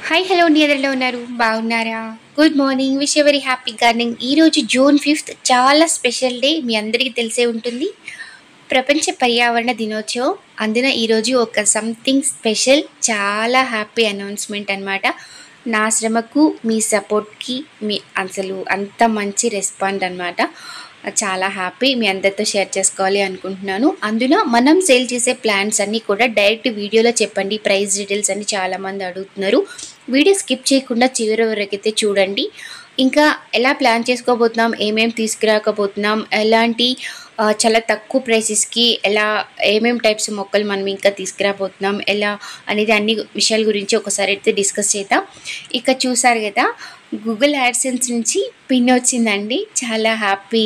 Hi hello అండి, ఎలా ఉన్నారు? బాగున్నారా? Good morning, wish very happy gardening. ఈరోజు జూన్ 5 చాలా స్పెషల్ డే, మీ అందరికీ తెలిసే ఉంటుంది. ప్రపంచ పర్యావరణ దినోత్సవం. అందున ఈరోజు ఒక సంథింగ్ స్పెషల్, చాలా హ్యాపీ అనౌన్స్మెంట్ అనమాట. నా శ్రమకు మీ సపోర్ట్కి మీ అసలు అంత మంచి రెస్పాండ్ అనమాట. చాలా హ్యాపీ, మీ అందరితో షేర్ చేసుకోవాలి అనుకుంటున్నాను. అందున మనం సేల్ చేసే ప్లాన్స్ అన్నీ కూడా డైరెక్ట్ వీడియోలో చెప్పండి, ప్రైస్ డీటెయిల్స్ అన్ని చాలామంది అడుగుతున్నారు. వీడియో స్కిప్ చేయకుండా చివరి వరకైతే చూడండి. ఇంకా ఎలా ప్లాన్ చేసుకోబోతున్నాం, ఏమేమి తీసుకురాకపోతున్నాం, ఎలాంటి చాలా తక్కువ ప్రైసెస్కి ఎలా ఏమేమి టైప్స్ మొక్కలు మనం ఇంకా తీసుకురాబోతున్నాం, ఎలా అనేది అన్ని విషయాల గురించి ఒకసారి అయితే డిస్కస్ చేద్దాం. ఇక చూసారు కదా, గూగుల్ యాడ్సెన్స్ నుంచి పిన్ వచ్చిందండి. చాలా హ్యాపీ.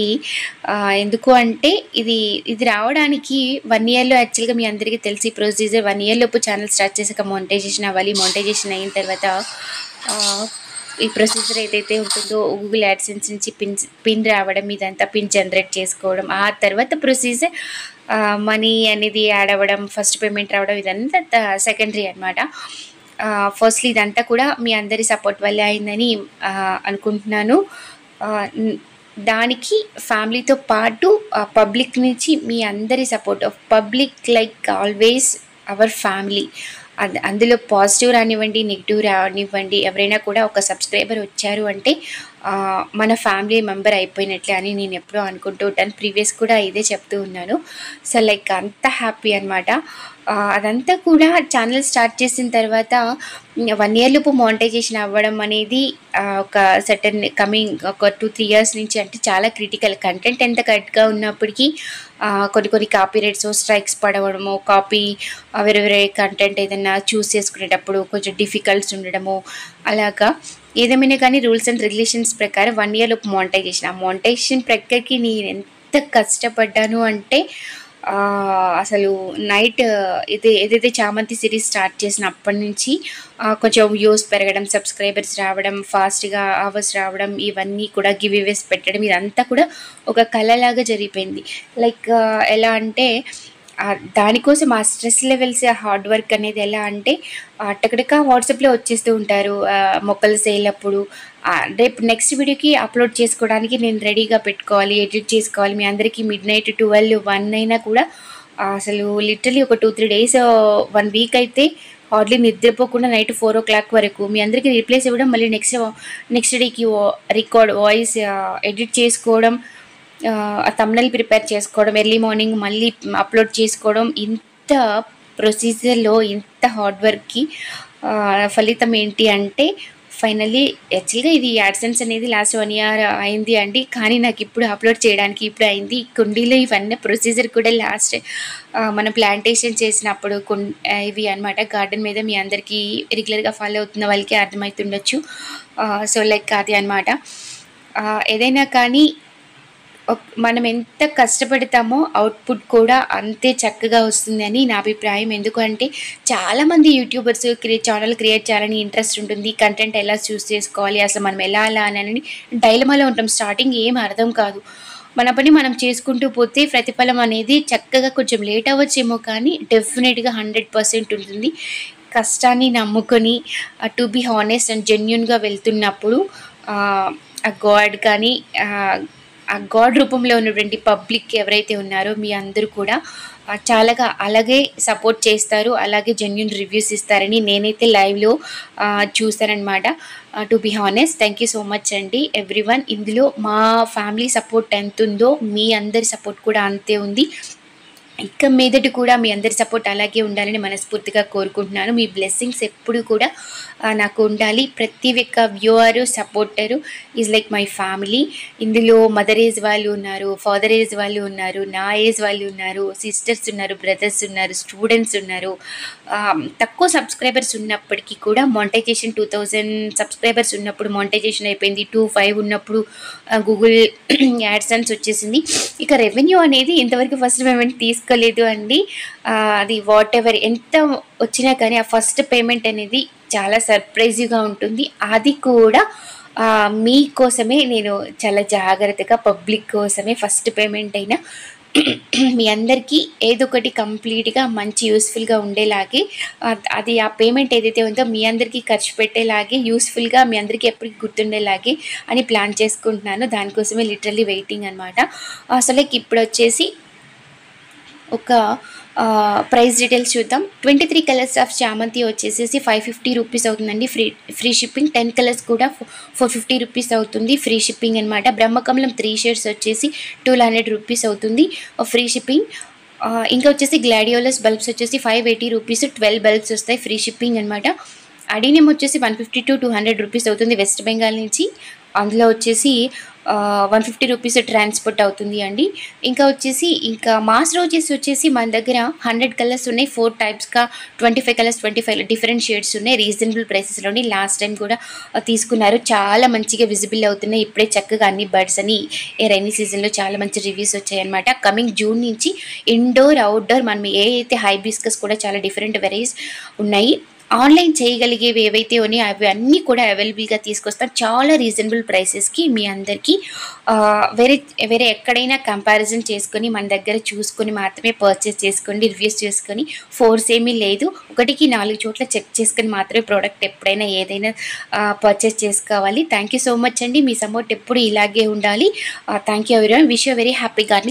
ఎందుకు అంటే ఇది రావడానికి 1 ఇయర్లో యాక్చువల్గా మీ అందరికీ తెలిసి ప్రొసీజర్ 1 ఇయర్ లోపు ఛానల్ స్టార్ట్ చేసాక మోనిటైజేషన్ అవ్వాలి. మోనిటైజేషన్ అయిన తర్వాత ఈ ప్రొసీజర్ ఏదైతే ఉంటుందో గూగుల్ యాడ్సెన్స్ నుంచి పిన్ రావడం, ఇదంతా పిన్ జనరేట్ చేసుకోవడం, ఆ తర్వాత ప్రొసీజర్ మనీ అనేది యాడ్ అవ్వడం, ఫస్ట్ పేమెంట్ రావడం, ఇదంతా సెకండరీ అనమాట. ఫస్ట్లీ ఇదంతా కూడా మీ అందరి సపోర్ట్ వల్లే అయిందని అనుకుంటున్నాను. దానికి ఫ్యామిలీతో పాటు పబ్లిక్ నుంచి మీ అందరి support. Public like always our family. అందులో పాజిటివ్ రానివ్వండి, నెగిటివ్ రానివ్వండి, ఎవరైనా కూడా ఒక సబ్స్క్రైబర్ వచ్చారు అంటే మన ఫ్యామిలీ మెంబర్ అయిపోయినట్లే అని నేను ఎప్పుడూ అనుకుంటూ ఉంటాను. ప్రీవియస్ కూడా ఇదే చెప్తూ ఉన్నాను. సో లైక్ అంత హ్యాపీ అనమాట. అదంతా కూడా ఛానల్ స్టార్ట్ చేసిన తర్వాత 1 ఇయర్ లోపు మోనిటైజేషన్ అవ్వడం అనేది ఒక సర్టన్ కమింగ్ ఒక 2-3 ఇయర్స్ నుంచి అంటే చాలా క్రిటికల్. కంటెంట్ ఎంత కరెక్ట్గా ఉన్నప్పటికీ కొన్ని కాపీ రైట్స్ స్ట్రైక్స్ పడవడము, వేరే కంటెంట్ ఏదైనా చూస్ చేసుకునేటప్పుడు కొంచెం డిఫికల్ట్స్ ఉండడము, అలాగా ఏదేమైనా కానీ రూల్స్ అండ్ రెగ్యులేషన్స్ ప్రకారం 1 ఇయర్ లోపు మోనిటైజేషన్. ఆ మోనిటైజేషన్ ప్రక్రియకి నేను ఎంత కష్టపడ్డాను అంటే అసలు నైట్ ఏదైతే చామంతి సిరీస్ స్టార్ట్ చేసినప్పటి నుంచి కొంచెం వ్యూస్ పెరగడం, సబ్స్క్రైబర్స్ రావడం, ఫాస్ట్గా అవర్స్ రావడం, ఇవన్నీ కూడా గివ్ అవేస్ పెట్టడం, ఇదంతా కూడా ఒక కళలాగా జరిగిపోయింది. లైక్ ఎలా అంటే దానికోసం ఆ స్ట్రెస్ లెవెల్స్, హార్డ్ వర్క్ అనేది ఎలా అంటే టకటక వాట్సాప్లో వచ్చేస్తూ ఉంటారు. మొక్కలు సేల్ అప్పుడు రేపు నెక్స్ట్ వీడియోకి అప్లోడ్ చేసుకోవడానికి నేను రెడీగా పెట్టుకోవాలి, ఎడిట్ చేసుకోవాలి. మీ అందరికీ మిడ్నైట్ 12-1 అయినా కూడా అసలు లిటరలీ ఒక 2-3 డేస్ 1 వీక్ అయితే హార్డ్లీ నిద్రపోకుండా నైట్ 4 o'clock వరకు మీ అందరికీ రిప్లైస్ ఇవ్వడం, మళ్ళీ నెక్స్ట్ డేకి రికార్డ్ వాయిస్ ఎడిట్ చేసుకోవడం, థంబ్నెయిల్ ప్రిపేర్ చేసుకోవడం, ఎర్లీ మార్నింగ్ మళ్ళీ అప్లోడ్ చేసుకోవడం, ఇంత ప్రొసీజర్లో ఇంత హార్డ్ వర్క్కి ఫలితం ఏంటి అంటే ఫైనల్లీ యాక్చువల్గా ఇది యాడ్సెన్స్ అనేది లాస్ట్ 1 year అయింది అండి. కానీ నాకు ఇప్పుడు అప్లోడ్ చేయడానికి ఇప్పుడు అయింది. కుండీలో ఇవన్నీ ప్రొసీజర్ కూడా లాస్ట్ మనం ప్లాంటేషన్ చేసినప్పుడు ఇవి అనమాట. గార్డెన్ మీద మీ అందరికీ రెగ్యులర్గా ఫాలో అవుతున్న వాళ్ళకి అర్థమవుతుండొచ్చు. సో లైక్ అది అనమాట. ఏదైనా కానీ మనం ఎంత కష్టపడతామో అవుట్పుట్ కూడా అంతే చక్కగా వస్తుంది అని నా అభిప్రాయం. ఎందుకంటే చాలామంది యూట్యూబర్స్ ఛానల్ క్రియేట్ చేయాలని ఇంట్రెస్ట్ ఉంటుంది. కంటెంట్ ఎలా చూస్ చేసుకోవాలి, అసలు మనం ఎలా అని డైలమాలో ఉంటాం. స్టార్టింగ్ ఏం అర్థం కాదు. మన పని మనం చేసుకుంటూ పోతే ప్రతిఫలం అనేది చక్కగా కొంచెం లేట్ అవ్వచ్చేమో కానీ డెఫినెట్గా 100% ఉంటుంది. కష్టాన్ని నమ్ముకొని టు బీ హానెస్ట్ అండ్ జెన్యున్గా వెళ్తున్నప్పుడు ఆ గాడ్ కానీ ఆ గాడ్ రూపంలో ఉన్నటువంటి పబ్లిక్ ఎవరైతే ఉన్నారో మీ అందరూ కూడా చాలాగా అలాగే సపోర్ట్ చేస్తారు, అలాగే జెన్యున్ రివ్యూస్ ఇస్తారని నేనైతే లైవ్లో చూశానమాట. To be honest, thank you so much అండి ఎవ్రీవన్. ఇందులో మా ఫ్యామిలీ సపోర్ట్ ఎంత ఉందో మీ అందరి సపోర్ట్ కూడా అంతే ఉంది. ఇక మీదటి కూడా మీ అందరి సపోర్ట్ అలాగే ఉండాలని మనస్ఫూర్తిగా కోరుకుంటున్నాను. మీ బ్లెస్సింగ్స్ ఎప్పుడు కూడా నాకు ఉండాలి. ప్రతి ఒక్క viewer, supporter is like my family. ఇందులో మదర్ ఏజ్ వాళ్ళు ఉన్నారు, ఫాదర్ ఏజ్ వాళ్ళు ఉన్నారు, నా ఏజ్ వాళ్ళు ఉన్నారు, సిస్టర్స్ ఉన్నారు, బ్రదర్స్ ఉన్నారు, స్టూడెంట్స్ ఉన్నారు. తక్కువ సబ్స్క్రైబర్స్ ఉన్నప్పటికీ కూడా మోనిటైజేషన్ 2000 సబ్స్క్రైబర్స్ ఉన్నప్పుడు మోనిటైజేషన్ అయిపోయింది. 2.5 ఉన్నప్పుడు గూగుల్ యాడ్సెన్స్ వచ్చేసింది. ఇక రెవెన్యూ అనేది ఇంతవరకు ఫస్ట్ పేమెంట్ తీసుకోలేదు అండి. అది వాట్ ఎవర్ ఎంత వచ్చినా కానీ ఆ ఫస్ట్ పేమెంట్ అనేది చాలా సర్ప్రైజ్గా ఉంటుంది. అది కూడా మీకోసమే నేను చాలా జాగ్రత్తగా పబ్లిక్ కోసమే ఫస్ట్ పేమెంట్ అయినా మీ అందరికీ ఏదో ఒకటి కంప్లీట్‌గా మంచి యూజ్‌ఫుల్‌గా ఉండేలాగే అది ఆ పేమెంట్ ఏదైతే ఉందో మీ అందరికీ ఖర్చు పెట్టేలాగే యూజ్‌ఫుల్‌గా మీ అందరికీ ఎప్పటికి గుర్తుండేలాగే అని ప్లాన్ చేసుకుంటున్నాను. దానికోసమే లిటరల్లీ వెయిటింగ్ అనమాట. సో, లైక్ ఇప్పుడొచ్చేసి ఒక ప్రైస్ డీటెయిల్స్ చూద్దాం. 23 కలర్స్ ఆఫ్ చామంతి వచ్చేసేసి 550 రూపీస్ అవుతుందండి. Free shipping. 10 కలర్స్ కూడా 450 రూపీస్ అవుతుంది. ఫ్రీ షిప్పింగ్ అనమాట. బ్రహ్మకమలం 3 షేడ్స్ వచ్చేసి 1200 రూపీస్ అవుతుంది. Free shipping. ఇంకా వచ్చేసి గ్లాడియోలస్ బల్బ్స్ వచ్చేసి 580 రూపీస్ 12 బల్బ్స్ వస్తాయి. ఫ్రీ షిప్పింగ్ అనమాట. అడీనియం వచ్చేసి 150 to 200 రూపీస్ అవుతుంది వెస్ట్ బెంగాల్ నుంచి. అందులో వచ్చేసి 150 రూపీస్ ట్రాన్స్పోర్ట్ అవుతుంది అండి. ఇంకా మాస్ రోజెస్ వచ్చేసి మన దగ్గర 100 కలర్స్ ఉన్నాయి. 4 టైప్స్గా 25 కలర్స్ 25 డిఫరెంట్ షేడ్స్ ఉన్నాయి. రీజనబుల్ ప్రైసెస్లోని లాస్ట్ టైం కూడా తీసుకున్నారు. చాలా మంచిగా విజిబుల్ అవుతున్నాయి. ఇప్పుడే చక్కగా అన్ని బర్డ్స్ అని రైనీ సీజన్లో చాలా మంచి రివ్యూస్ వచ్చాయన్నమాట. కమింగ్ జూన్ నుంచి ఇండోర్ అవుట్డోర్ మనం అయితే హైబిస్కస్ కూడా చాలా డిఫరెంట్ వెరైటీస్ ఉన్నాయి. ఆన్లైన్ చేయగలిగేవి ఏవైతే ఉన్నాయో అవి అన్నీ కూడా అవైలబుల్గా తీసుకొస్తాం చాలా రీజనబుల్ ప్రైసెస్కి మీ అందరికీ. వేరే ఎక్కడైనా కంపారిజన్ చేసుకొని మన దగ్గర చూసుకొని మాత్రమే పర్చేస్ చేసుకోండి. రివ్యూస్ చేసుకొని ఫోర్స్ ఏమీ లేదు. 1కి 4 చోట్ల చెక్ చేసుకొని మాత్రమే ప్రోడక్ట్ ఎప్పుడైనా ఏదైనా పర్చేస్ చేసుకోవాలి. థ్యాంక్ యూ సో మచ్ అండి. మీ సపోర్ట్ ఎప్పుడు ఇలాగే ఉండాలి. Thank you everyone. Wish you very happy gardening.